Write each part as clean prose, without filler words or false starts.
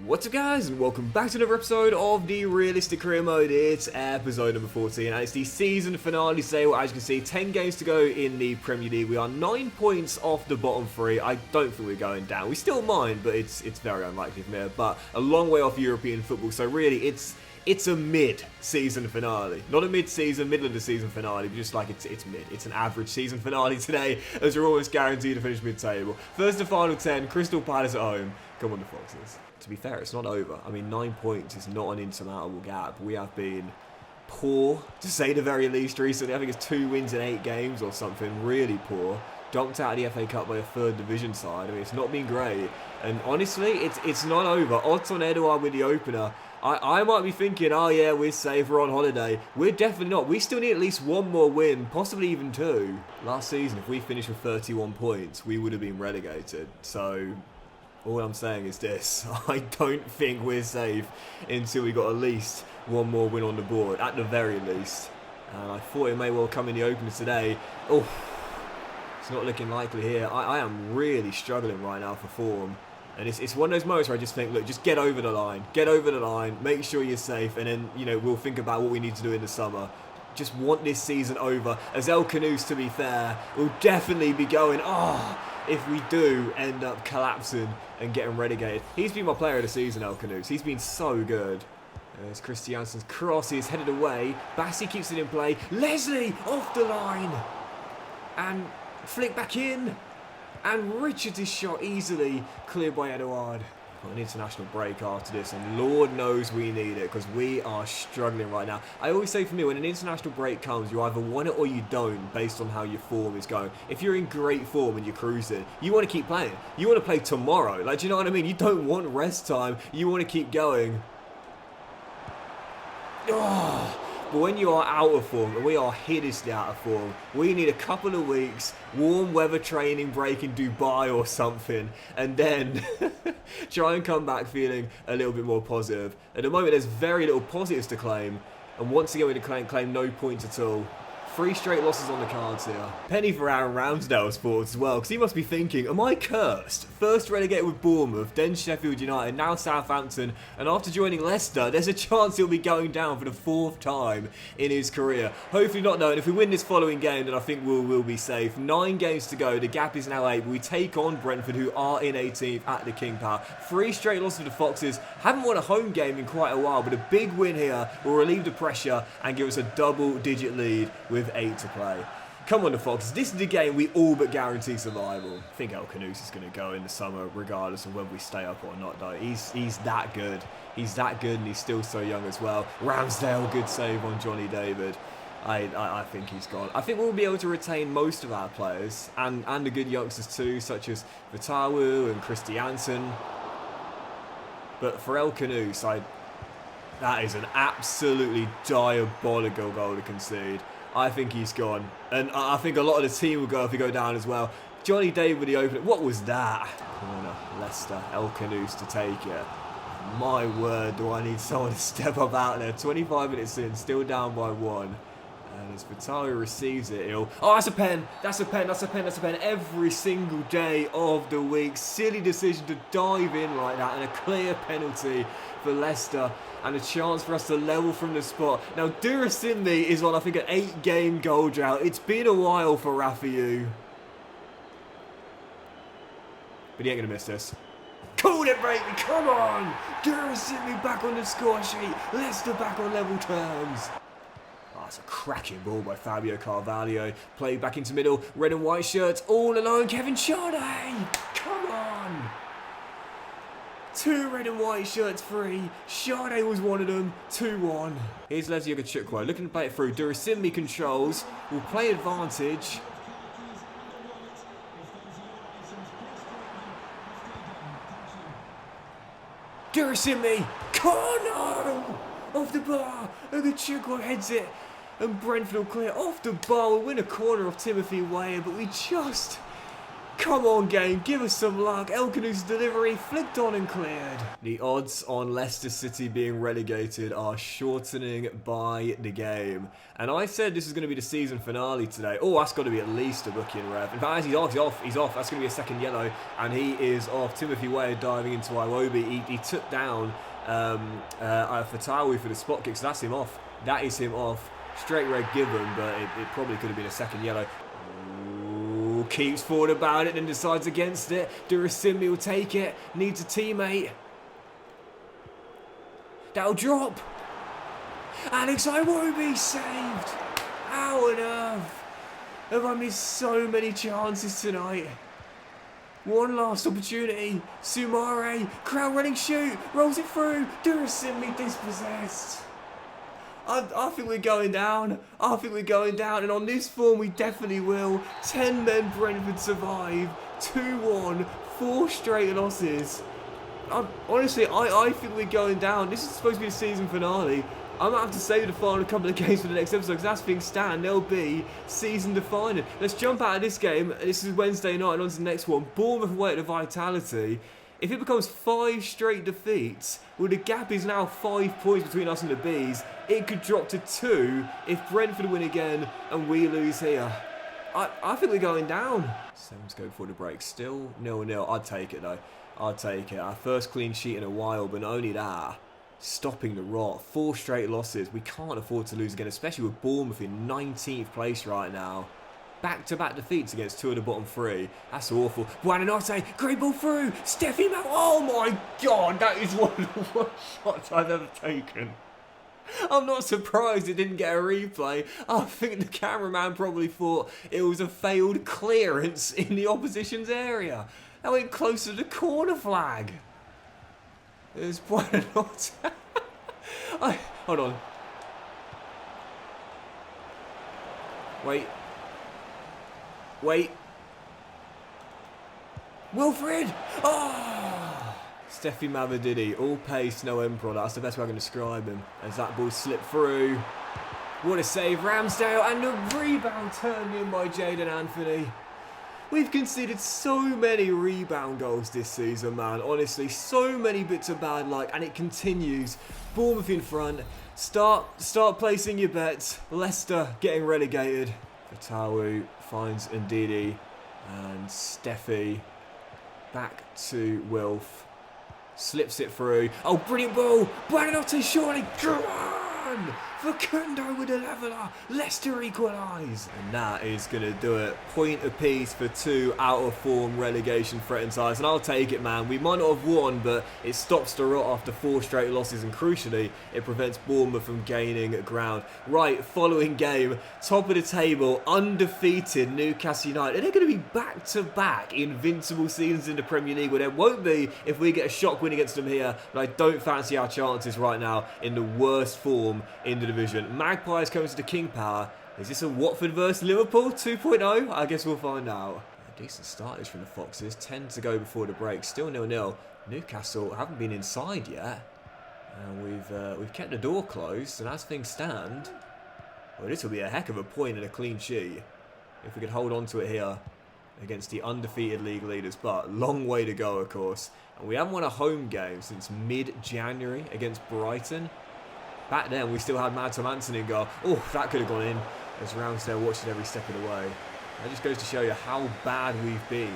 What's up guys, and welcome back to another episode of the Realistic Career Mode. It's episode number 14 and it's the season finale today. Well, as you can see, 10 games to go in the Premier League. We are 9 points off the bottom 3. I don't think we're going down. We still mind, but it's very unlikely from here. But a long way off European football, so really it's a mid-season finale. Not a mid-season, middle of the season finale, but just like it's mid. It's an average season finale today, as we're almost guaranteed to finish mid-table. First to final 10, Crystal Palace at home. Come on, the Foxes. To be fair, it's not over. I mean, 9 points is not an insurmountable gap. We have been poor, to say the very least, recently. I think it's 2 wins in 8 games or something. Really poor. Dumped out of the FA Cup by a 3rd division side. I mean, it's not been great. And honestly, it's not over. Odds on Edouard with the opener. I might be thinking, oh yeah, we're safe, we're on holiday. We're definitely not. We still need at least 1 more win, possibly even 2. Last season, if we finished with 31 points, we would have been relegated. So all I'm saying is this: I don't think we're safe until we got at least 1 more win on the board, at the very least. And I thought it may well come in the opener today. Oh, it's not looking likely here. I am really struggling right now for form. And it's one of those moments where I just think, look, just get over the line. Get over the line, make sure you're safe, and then, you know, we'll think about what we need to do in the summer. Just want this season over. As El Canoes, to be fair, will definitely be going, if we do end up collapsing and getting relegated. He's been my player of the season, El Canoes. He's been so good. There's Christiansen's cross, is headed away. Bassi keeps it in play. Leslie off the line. And flick back in. And Richards' shot easily cleared by Edouard. Got an international break after this, and Lord knows we need it because we are struggling right now. I always say, for me, when an international break comes, you either want it or you don't, based on how your form is going. If you're in great form and you're cruising, you want to keep playing. You want to play tomorrow. Like, do you know what I mean? You don't want rest time. You want to keep going. But when you are out of form, and we are hideously out of form, we need a couple of weeks, warm weather training break in Dubai or something, and then try and come back feeling a little bit more positive. At the moment, there's very little positives to claim, and once again, we claim no points at all. 3 straight losses on the cards here. Penny for Aaron Ramsdale's thoughts as well, because he must be thinking, am I cursed? First relegated with Bournemouth, then Sheffield United, now Southampton, and after joining Leicester, there's a chance he'll be going down for the 4th time in his career. Hopefully not, no, and if we win this following game, then I think we'll be safe. 9 games to go, the gap is now 8. We take on Brentford, who are in 18th at the King Power. 3 straight losses to the Foxes. Haven't won a home game in quite a while, but a big win here will relieve the pressure and give us a double-digit lead with 8 to play. Come on, the Foxes. This is the game we all but guarantee survival. I think El Canoes is going to go in the summer regardless of whether we stay up or not, though. He's that good. He's that good, and he's still so young as well. Ramsdale, good save on Johnny David. I think he's gone. I think we'll be able to retain most of our players and the good youngsters too, such as Vitawu and Christiansen. But for El Canoes, that is an absolutely diabolical goal to concede. I think he's gone. And I think a lot of the team will go if he go down as well. Johnny David with the opener. What was that? Corner, Leicester, El Canoes to take it. My word, do I need someone to step up out there. 25 minutes in, still down by 1. And as Vitaly receives it, oh, that's a pen. That's a pen. That's a pen. That's a pen. Every single day of the week. Silly decision to dive in like that, and a clear penalty for Leicester, and a chance for us to level from the spot. Now, Durasimbi is on, I think, an 8-game goal drought. It's been a while for Rafiu. But he ain't going to miss this. Call it, baby, come on! Durasimbi back on the score sheet. Leicester back on level terms. Oh, it's a cracking ball by Fabio Carvalho. Played back into middle. Red and white shirts all alone. Kevin Sade! Come on! 2 red and white shirts free. Sade was one of them. 2-1. Here's Leslie Ogachukwu looking to play it through. Durasimbi controls. Will play advantage. Durasimbi. Corner! Off the bar. Ogachukwu heads it. And Brentford will clear off the bar. We'll win a corner off Timothy Weah, but we just Come on, game, give us some luck. El Canu's delivery flicked on and cleared. The odds on Leicester City being relegated are shortening by the game. And I said this is going to be the season finale today. Oh, that's got to be at least a booking rev. In fact, he's off. That's going to be a second yellow. And he is off. Timothy Weah diving into Iwobi. He took down Fatawi for the spot kick, so that's him off. That is him off. Straight red given, but it probably could have been a second yellow. Ooh, keeps forward about it, then decides against it. Durasimi will take it. Needs a teammate. That'll drop. Alex Iwobi saved. How on earth have I missed so many chances tonight? One last opportunity. Sumare, crowd running shoot, rolls it through. Durasimi dispossessed. I think we're going down. And on this form, we definitely will. 10 men Brentford survive. 2-1. 4 straight losses. Honestly, I think we're going down. This is supposed to be the season finale. I might have to save the final couple of games for the next episode, because as things stand, they'll be season defining. Let's jump out of this game. This is Wednesday night and on to the next one. Bournemouth away to Vitality. If it becomes 5 straight defeats, well, the gap is now 5 points between us and the Bees. It could drop to 2 if Brentford win again and we lose here. I think we're going down. 7 to go before the break. Still 0-0. I'd take it, though. I'd take it. Our first clean sheet in a while, but not only that, stopping the rot. 4 straight losses. We can't afford to lose again, especially with Bournemouth in 19th place right now. Back-to-back defeats against 2 of the bottom 3. That's awful. Buonanotte, great ball through. Steffi Mal. Oh my God, that is one of the worst shots I've ever taken. I'm not surprised it didn't get a replay. I think the cameraman probably thought it was a failed clearance in the opposition's area. That went close to the corner flag. It was Buonanotte. Hold on. Wait. Wilfred! Oh! Steffi Mavadidi, all pace, no end product. That's the best way I can describe him. As that ball slipped through. What a save, Ramsdale, and a rebound turned in by Jaden Anthony. We've conceded so many rebound goals this season, man. Honestly, so many bits of bad luck, and it continues. Bournemouth in front. Start placing your bets. Leicester getting relegated. Fatawu finds Ndidi, and Steffi back to Wilf. Slips it through. Oh, brilliant ball. Buonanotte, surely. Come on! Facundo with a leveller. Leicester equalise. And that is going to do it. Point apiece for 2 out of form relegation threatened sides. And I'll take it, man. We might not have won, but it stops the rot after 4 straight losses. And crucially, it prevents Bournemouth from gaining ground. Right, following game. Top of the table. Undefeated Newcastle United. They're going to be back-to-back invincible seasons in the Premier League. Well, there won't be if we get a shock win against them here. But I don't fancy our chances right now in the worst form in the division. Magpies comes to the King Power. Is this a Watford versus Liverpool 2.0? I guess we'll find out. A decent starters from the Foxes. 10 to go before the break. Still 0-0. Newcastle haven't been inside yet. And we've kept the door closed. And as things stand, well, this will be a heck of a point and a clean sheet if we could hold on to it here against the undefeated league leaders. But long way to go, of course. And we haven't won a home game since mid-January against Brighton. Back then, we still had Madsen Anthony in goal. Oh, that could have gone in. As Ramsdale watched it every step of the way. That just goes to show you how bad we've been.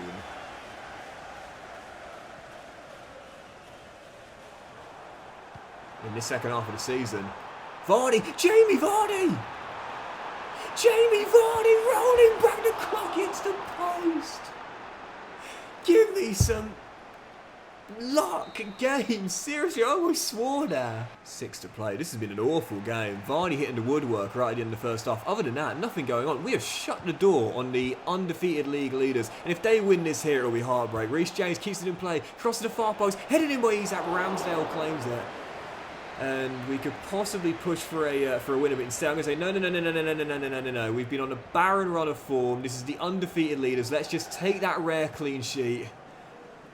In this second half of the season. Vardy! Jamie Vardy! Jamie Vardy rolling back the clock into the post! Give me some luck game. Seriously, I almost swore there. 6 to play. This has been an awful game. Vardy hitting the woodwork right at the end of the first half. Other than that, nothing going on. We have shut the door on the undefeated league leaders. And if they win this here, it'll be heartbreak. Reece James keeps it in play. Cross to the far post. Headed in by Isaac. Ramsdale claims it. And we could possibly push for a winner, but instead I'm going to say no. We've been on a barren run of form. This is the undefeated leaders. Let's just take that rare clean sheet.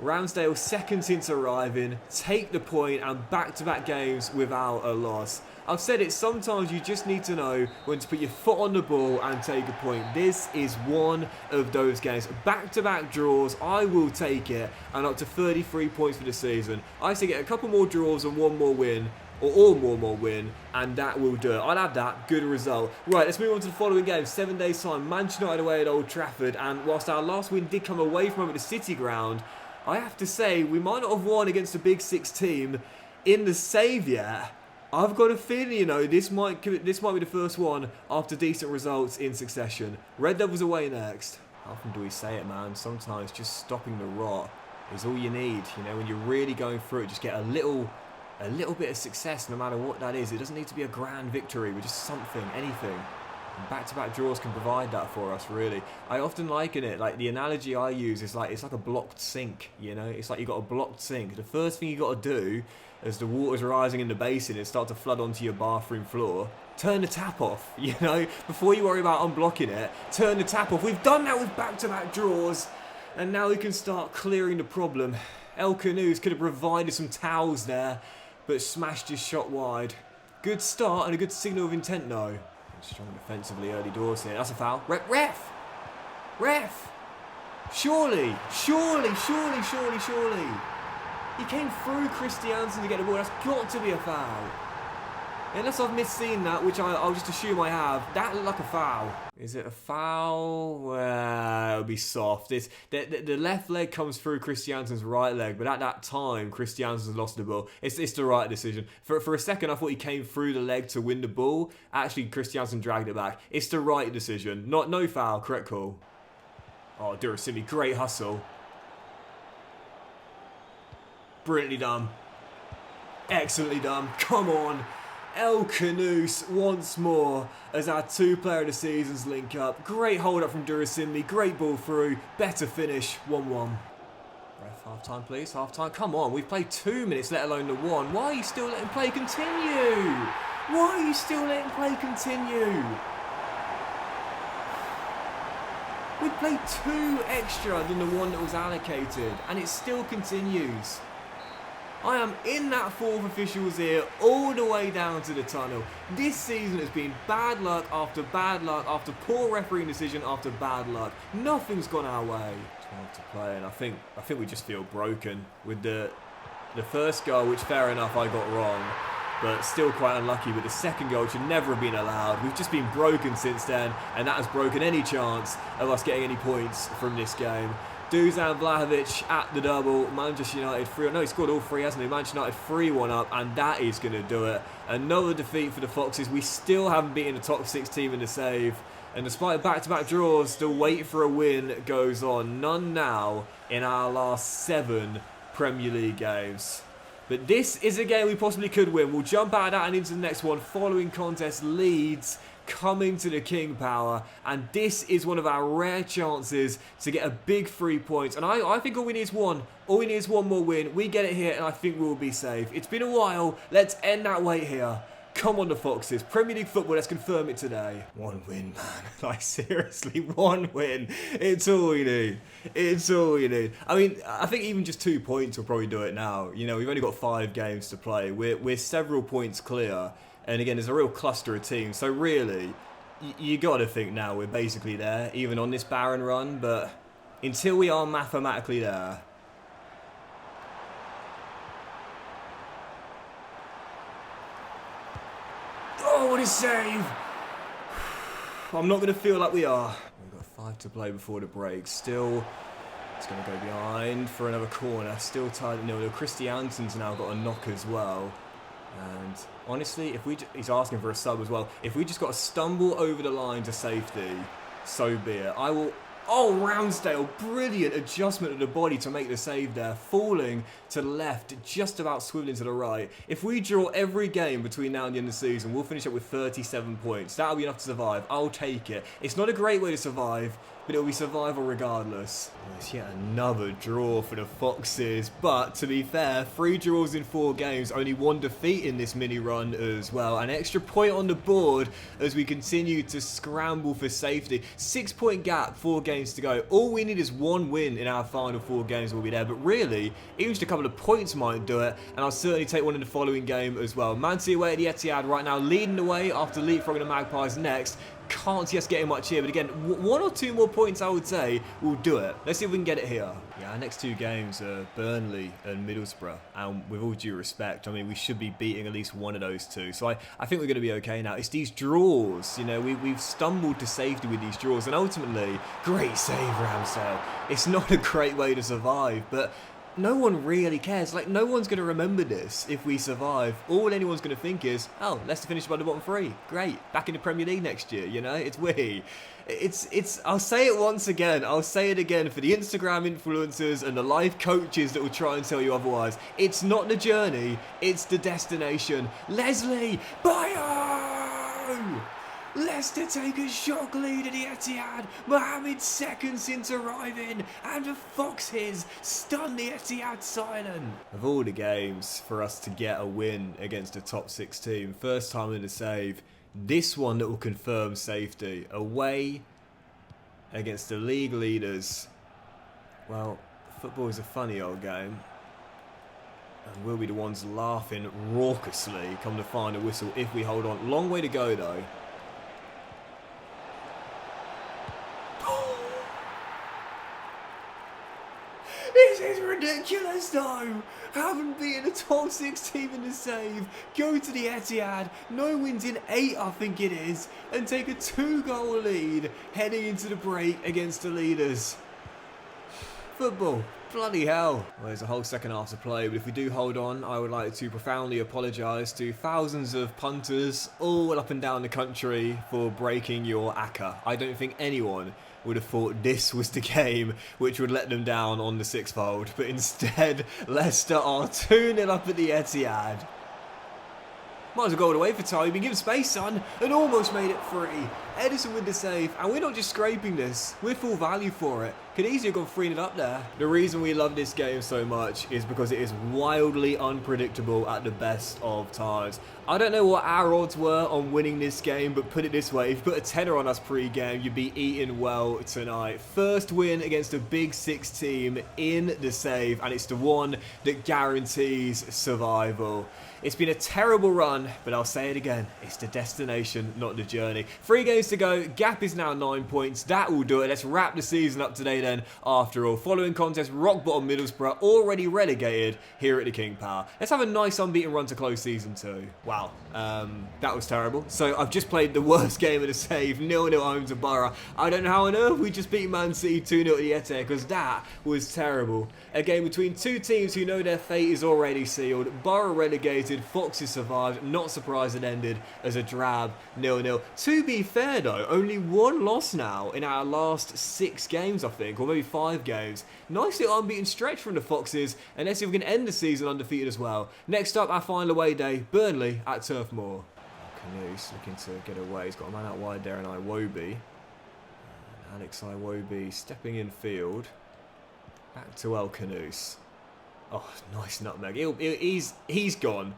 Ramsdale second since arriving, take the point and back-to-back games without a loss. I've said it, sometimes you just need to know when to put your foot on the ball and take a point. This is one of those games. Back-to-back draws, I will take it, and up to 33 points for the season. I say get a couple more draws and one more win, or one more win, and that will do it. I'll have that. Good result. Right, let's move on to the following game. 7 days' time, Manchester United away at Old Trafford, and whilst our last win did come away from home at the City ground, I have to say, we might not have won against a Big Six team in the save yet. I've got a feeling, you know, this might be the first one after decent results in succession. Red Devils away next. How often do we say it, man? Sometimes just stopping the rot is all you need. You know, when you're really going through it, just get a little bit of success, no matter what that is. It doesn't need to be a grand victory, but just something, anything. And back-to-back draws can provide that for us, really. I often liken it, like the analogy I use is like, it's like a blocked sink, you know? It's like you've got a blocked sink. The first thing you got to do, as the water's rising in the basin and start to flood onto your bathroom floor, turn the tap off, you know? Before you worry about unblocking it, turn the tap off. We've done that with back-to-back draws, and now we can start clearing the problem. El Canoes could have provided some towels there, but smashed his shot wide. Good start and a good signal of intent, though. Strong defensively early doors here. That's a foul. Ref! Surely! He came through Christiansen to get the ball. That's got to be a foul. Unless I've misseen that, which I'll just assume I have. That looked like a foul. Is it a foul? Well, it'll be soft. The left leg comes through Christiansen's right leg, but at that time, Christiansen's lost the ball. It's the right decision. For a second, I thought he came through the leg to win the ball. Actually, Christiansen dragged it back. It's the right decision. No foul. Correct call. Oh, Durasimi, great hustle. Brilliantly done. Excellently done. Come on. El Canoes once more as our two-player of the seasons link up. Great hold-up from Durasimi. Great ball through. Better finish. 1-1. Ref, half-time, please. Half-time. Come on. We've played 2 minutes, let alone the 1. Why are you still letting play continue? We played 2 extra than the 1 that was allocated, and it still continues. I am in that 4th official's ear all the way down to the tunnel. This season has been bad luck after poor refereeing decision after bad luck. Nothing's gone our way. 12 to play, and I think we just feel broken with the first goal, which fair enough I got wrong, but still quite unlucky. But the second goal should never have been allowed. We've just been broken since then, and that has broken any chance of us getting any points from this game. Dusan Vlahovic at the double. Manchester United 3. No, he scored all 3, hasn't he? Manchester United 3-1 up, and that is going to do it. Another defeat for the Foxes. We still haven't beaten the top 6 team in the save. And despite back-to-back draws, the wait for a win goes on. None now in our last 7 Premier League games. But this is a game we possibly could win. We'll jump out of that and into the next one. Following contest, Leeds coming to the King Power, and this is one of our rare chances to get a big 3 points, and I think all we need is one. All we need is one more win. We get it here, and I think we'll be safe. It's been a while. Let's end that wait here. Come on, the Foxes. Premier League football, let's confirm it today. 1 win, man. Like, seriously, 1 win. It's all we need. I mean, I think even just 2 points will probably do it now. You know, we've only got 5 games to play. We're several points clear. And again, there's a real cluster of teams. So really, you got to think now we're basically there, even on this barren run. But until we are mathematically there... Oh, what a save! I'm not going to feel like we are. We've got 5 to play before the break. Still, it's going to go behind for another corner. Still tied at 0. Christiansen's now got a knock as well. And honestly, he's asking for a sub as well. If we just got to stumble over the line to safety, so be it. Oh, Ramsdale, brilliant adjustment of the body to make the save there. Falling to the left, just about swiveling to the right. If we draw every game between now and the end of the season, we'll finish up with 37 points. That'll be enough to survive. I'll take it. It's not a great way to survive, but it'll be survival regardless. It's yet another draw for the Foxes, but to be fair, 3 draws in 4 games, only 1 defeat in this mini run as well. An extra point on the board as we continue to scramble for safety. 6-point gap, 4 games to go. All we need is 1 win in our final 4 games, we'll be there. But really, even just a couple of points might do it, and I'll certainly take one in the following game as well. Man City away at the Etihad right now, leading the way after leapfrogging the Magpies next. Can't see us getting much here, but again, 1 or 2 more points I would say will do it. Let's see if we can get it here. Yeah, our next 2 games are Burnley and Middlesbrough, and with all due respect, I mean, we should be beating at least one of those 2, so I think we're going to be okay now. It's these draws, you know, we've stumbled to safety with these draws, and ultimately, great save, Ramsdale. It's not a great way to survive, but no one really cares. Like, no one's going to remember this if we survive. All anyone's going to think is, oh, Leicester finished by the bottom 3. Great. Back in the Premier League next year, you know? It's we. I'll say it once again. I'll say it again for the Instagram influencers and the life coaches that will try and tell you otherwise. It's not the journey. It's the destination. Leslie, Bayo! Leicester take a shock lead at the Etihad. Mohamed seconds into arriving, and the Foxes stun the Etihad silent. Of all the games for us to get a win against a top 6 team, first time in the save, this one that will confirm safety. Away against the league leaders. Well, football is a funny old game. And we'll be the ones laughing raucously come to find a whistle if we hold on. Long way to go though. This is ridiculous though. Haven't beaten a top 6 team in the save. Go to the Etihad. No wins in 8 I think it is. And take a 2-goal lead heading into the break against the leaders. Football. Bloody hell. Well, there's a whole second half to play, but if we do hold on, I would like to profoundly apologise to thousands of punters all up and down the country for breaking your acca. I don't think anyone would have thought this was the game which would let them down on the 6-fold, but instead, Leicester are 2-0 up at the Etihad. Might as well go away for time. You've been given space, son, and almost made it 3. Edison with the save, and we're not just scraping this, we're full value for it. Could easily have gone 3-0 up there. The reason we love this game so much is because it is wildly unpredictable at the best of times. I don't know what our odds were on winning this game, but put it this way, if you put a tenner on us pre-game, you'd be eating well tonight. First win against a big 6 team in the save, and it's the one that guarantees survival. It's been a terrible run, but I'll say it again, it's the destination, not the journey. 3 games to go, gap is now 9 points, that will do it. Let's wrap the season up today then, after all. Following contest, rock bottom Middlesbrough, already relegated here at the King Power. Let's have a nice unbeaten run to close season 2. Wow, that was terrible. So I've just played the worst game of the save, 0-0 home to Borough. I don't know how on earth we just beat Man City 2-0 at the Etihad, because that was terrible. A game between 2 teams who know their fate is already sealed. Borough relegated, Foxes survived. Not surprised it ended as a drab 0-0. To be fair though, only 1 loss now in our last 6 games I think, or maybe 5 games. Nice little unbeaten stretch from the Foxes, and let's see if we can end the season undefeated as well. Next up, our final away day, Burnley at Turf Moor. Canoes looking to get away. He's got a man out wide there, and Iwobi. Alex Iwobi stepping in field. Back to El Canoes. Oh, nice nutmeg. He's gone.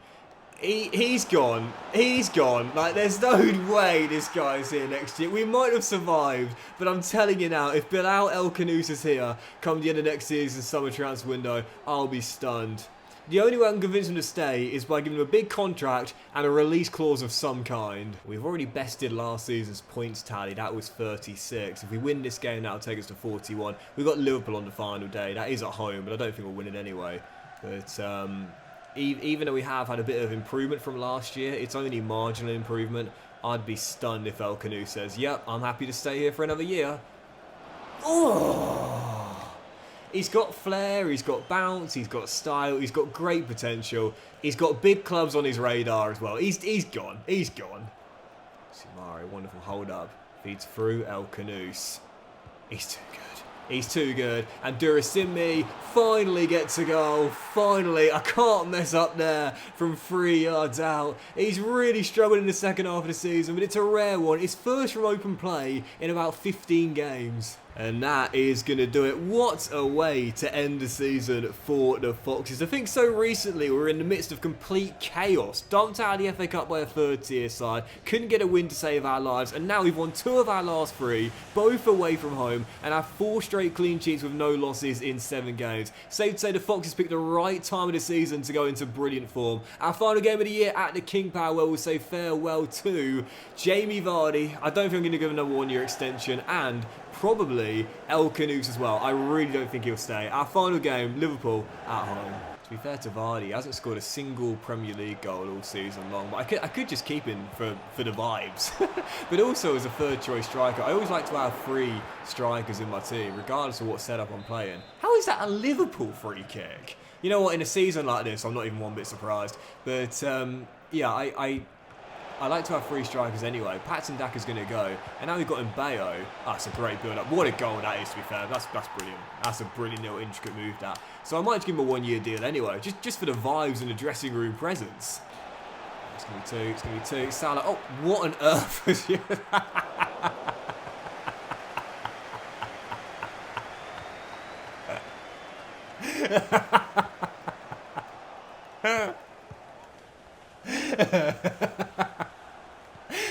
He's gone. He's gone. Like, there's no way this guy's here next year. We might have survived, but I'm telling you now, if Bilal El Canoes is here come the end of next season's summer transfer window, I'll be stunned. The only way I can convince him to stay is by giving him a big contract and a release clause of some kind. We've already bested last season's points tally. That was 36. If we win this game, that'll take us to 41. We've got Liverpool on the final day. That is at home, but I don't think we'll win it anyway. But even though we have had a bit of improvement from last year, it's only marginal improvement. I'd be stunned if El Canoe says, yep, I'm happy to stay here for another year. Oh! He's got flair, he's got bounce, he's got style, he's got great potential. He's got big clubs on his radar as well. He's gone. He's gone. Simari, wonderful hold up. Feeds through El Canoes. He's too good. He's too good. And Durasimmi finally gets a goal. Finally. I can't mess up there from 3 yards out. He's really struggled in the second half of the season, but it's a rare one. It's first from open play in about 15 games. And that is going to do it. What a way to end the season for the Foxes. I think so recently we were in the midst of complete chaos. Dumped out of the FA Cup by a third tier side. Couldn't get a win to save our lives. And now we've won 2 of our last 3, both away from home. And have 4 straight clean sheets with no losses in 7 games. Safe to say the Foxes picked the right time of the season to go into brilliant form. Our final game of the year at the King Power, where we'll say farewell to Jamie Vardy. I don't think I'm going to give him another 1-year extension. And probably El Canoes as well. I really don't think he'll stay. Our final game, Liverpool at home. To be fair to Vardy, he hasn't scored a single Premier League goal all season long. But I could just keep him for the vibes. But also as a third choice striker, I always like to have 3 strikers in my team, regardless of what setup I'm playing. How is that a Liverpool free kick? You know what, in a season like this, I'm not even one bit surprised. But yeah, I like to have 3 strikers anyway. Patson Daka's going to go. And now we've got Mbayo. Oh, that's a great build-up. What a goal that is, to be fair. That's brilliant. That's a brilliant little intricate move, that. So I might just give him a 1-year deal anyway. Just for the vibes and the dressing room presence. It's going to be 2. It's going to be 2. Salah. Oh, what on earth was you?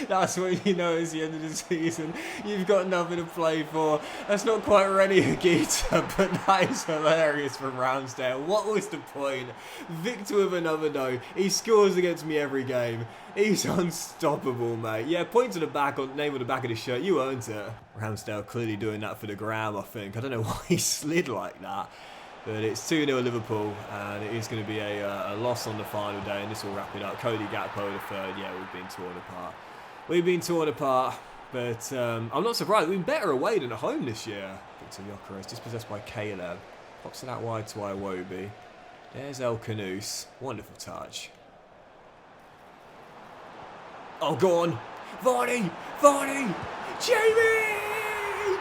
That's what you know it's the end of the season. You've got nothing to play for. That's not quite Rennie Higuita, but that is hilarious from Ramsdale. What was the point? Victor with another no. He scores against me every game. He's unstoppable, mate. Yeah, point to the back, on name on the back of his shirt. You earned it. Ramsdale clearly doing that for the gram, I think. I don't know why he slid like that. But it's 2-0 Liverpool, and it is going to be a loss on the final day, and this will wrap it up. Cody Gakpo, the third. Yeah, we've been torn apart. We've been torn apart, but I'm not surprised. We've been better away than at home this year. Victor Gyökeres, dispossessed by Caleb. Pops it out wide to Iwobi. There's El Canoes. Wonderful touch. Oh, go on. Vardy! Vardy! Jamie!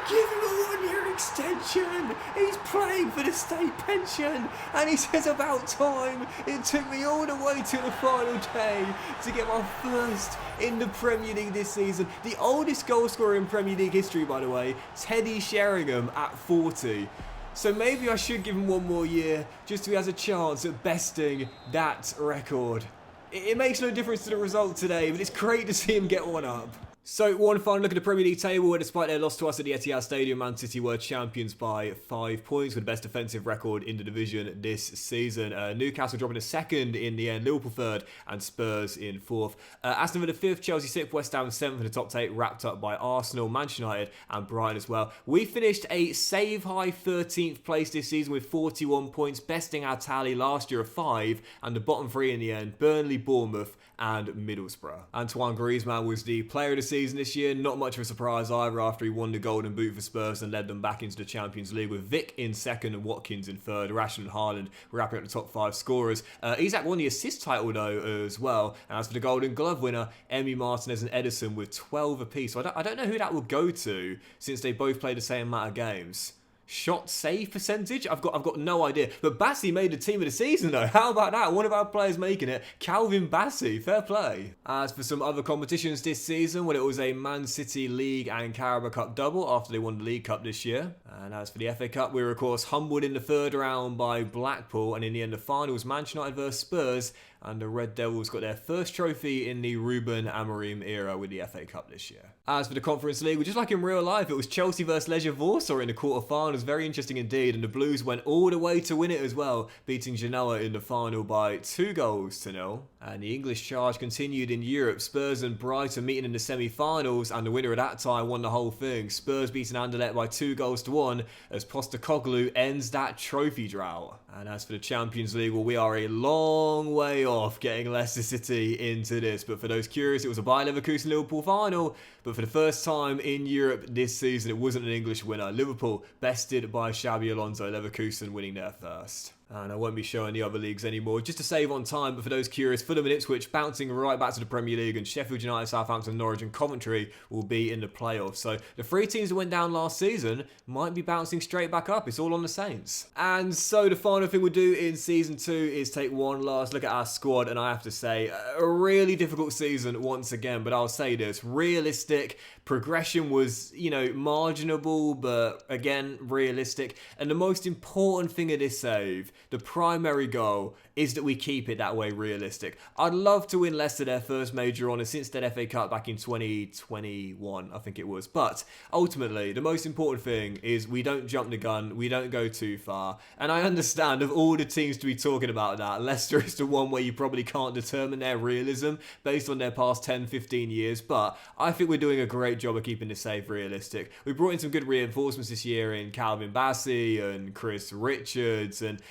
Give him a 1-year extension! He's playing for the state pension! And he says about time! It took me all the way to the final day to get my first in the Premier League this season. The oldest goal scorer in Premier League history, by the way, Teddy Sheringham at 40. So maybe I should give him 1 more year just so he has a chance at besting that record. It makes no difference to the result today, but it's great to see him get one up. So, one final look at the Premier League table, where despite their loss to us at the Etihad Stadium, Man City were champions by 5 points with the best defensive record in the division this season. Newcastle dropping a 2nd in the end, Liverpool 3rd, and Spurs in 4th. Aston Villa 5th, Chelsea 6th, West Ham 7th in the top 8, wrapped up by Arsenal, Manchester United, and Brighton as well. We finished a save-high 13th place this season with 41 points, besting our tally last year of 5, and the bottom 3 in the end, Burnley, Bournemouth, and Middlesbrough. Antoine Griezmann was the player of the season this year. Not much of a surprise either after he won the Golden Boot for Spurs and led them back into the Champions League, with Vic in 2nd and Watkins in 3rd. Rashford and Haaland wrapping up the top 5 scorers. Isak won the assist title though as well. And as for the Golden Glove winner, Emi Martinez and Ederson with 12 apiece. So I don't know who that will go to, since they both play the same amount of games. Shot save percentage? I've got no idea. But Bassi made the team of the season though. How about that? One of our players making it. Calvin Bassi. Fair play. As for some other competitions this season, well, it was a Man City League and Carabao Cup double after they won the League Cup this year. And as for the FA Cup, we were of course humbled in the 3rd round by Blackpool, and in the end the final was Manchester United versus Spurs, and the Red Devils got their first trophy in the Ruben Amorim era with the FA Cup this year. As for the Conference League, well, just like in real life, it was Chelsea versus Legia Warsaw in the quarterfinals. Very interesting indeed, and the Blues went all the way to win it as well, beating Genoa in the final by 2-0. And the English charge continued in Europe. Spurs and Brighton meeting in the semi-finals, and the winner at that time won the whole thing. Spurs beating Anderlecht by 2-1 as Postecoglou ends that trophy drought. And as for the Champions League, well, we are a long way off getting Leicester City into this. But for those curious, it was a Bayer Leverkusen-Liverpool final. But for the first time in Europe this season, it wasn't an English winner. Liverpool bested by Xabi Alonso, Leverkusen winning their first. And I won't be showing the other leagues anymore, just to save on time. But for those curious, Fulham and Ipswich bouncing right back to the Premier League, and Sheffield United, Southampton, Norwich and Coventry will be in the playoffs. So the 3 teams that went down last season might be bouncing straight back up. It's all on the Saints. And so the final thing we'll do in Season 2 is take one last look at our squad. And I have to say, a really difficult season once again. But I'll say this, realistic. Progression was, marginable, but again, realistic. And the most important thing of this save, the primary goal, is that we keep it that way realistic. I'd love to win Leicester their first major honour since that FA Cup back in 2021, I think it was. But ultimately, the most important thing is we don't jump the gun, we don't go too far. And I understand of all the teams to be talking about that, Leicester is the one where you probably can't determine their realism based on their past 10, 15 years. But I think we're doing a great job of keeping this save realistic. We brought in some good reinforcements this year in Calvin Bassey and Chris Richards and,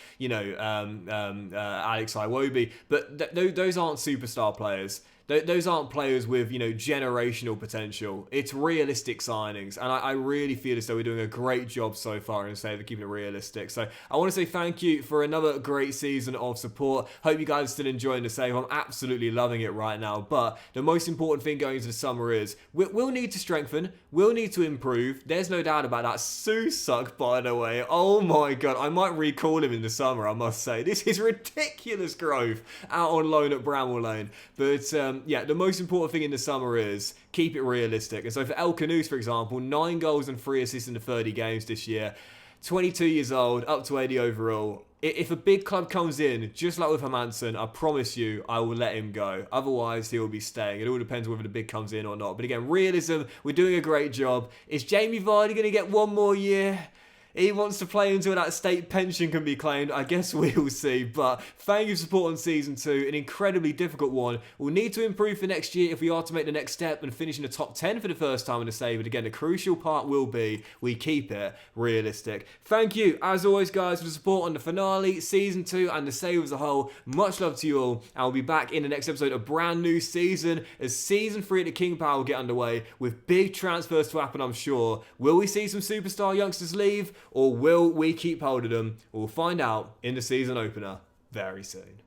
Alex Iwobi, but those aren't superstar players. Those aren't players with, generational potential. It's realistic signings. And I really feel as though we're doing a great job so far in Save, keeping it realistic. So I want to say thank you for another great season of support. Hope you guys are still enjoying the Save. I'm absolutely loving it right now. But the most important thing going into the summer is we'll need to strengthen. We'll need to improve. There's no doubt about that. Susak, by the way. Oh my God. I might recall him in the summer, I must say. This is ridiculous growth out on loan at Bramall Lane. But, the most important thing in the summer is keep it realistic. And so for El Canoes, for example, 9 goals and 3 assists in the 30 games this year. 22 years old, up to 80 overall. If a big club comes in, just like with Hermansen, I promise you, I will let him go. Otherwise, he will be staying. It all depends whether the big comes in or not. But again, realism, we're doing a great job. Is Jamie Vardy going to get 1 more year? He wants to play until that state pension can be claimed. I guess we'll see. But thank you for support on Season 2. An incredibly difficult one. We'll need to improve for next year if we are to make the next step and finish in the top 10 for the first time in the Save. But again, the crucial part will be we keep it realistic. Thank you, as always, guys, for the support on the finale, Season 2, and the Save as a whole. Much love to you all. And we'll be back in the next episode, a brand new season, as Season 3 at the King Power will get underway with big transfers to happen, I'm sure. Will we see some superstar youngsters leave? Or will we keep hold of them? We'll find out in the season opener very soon.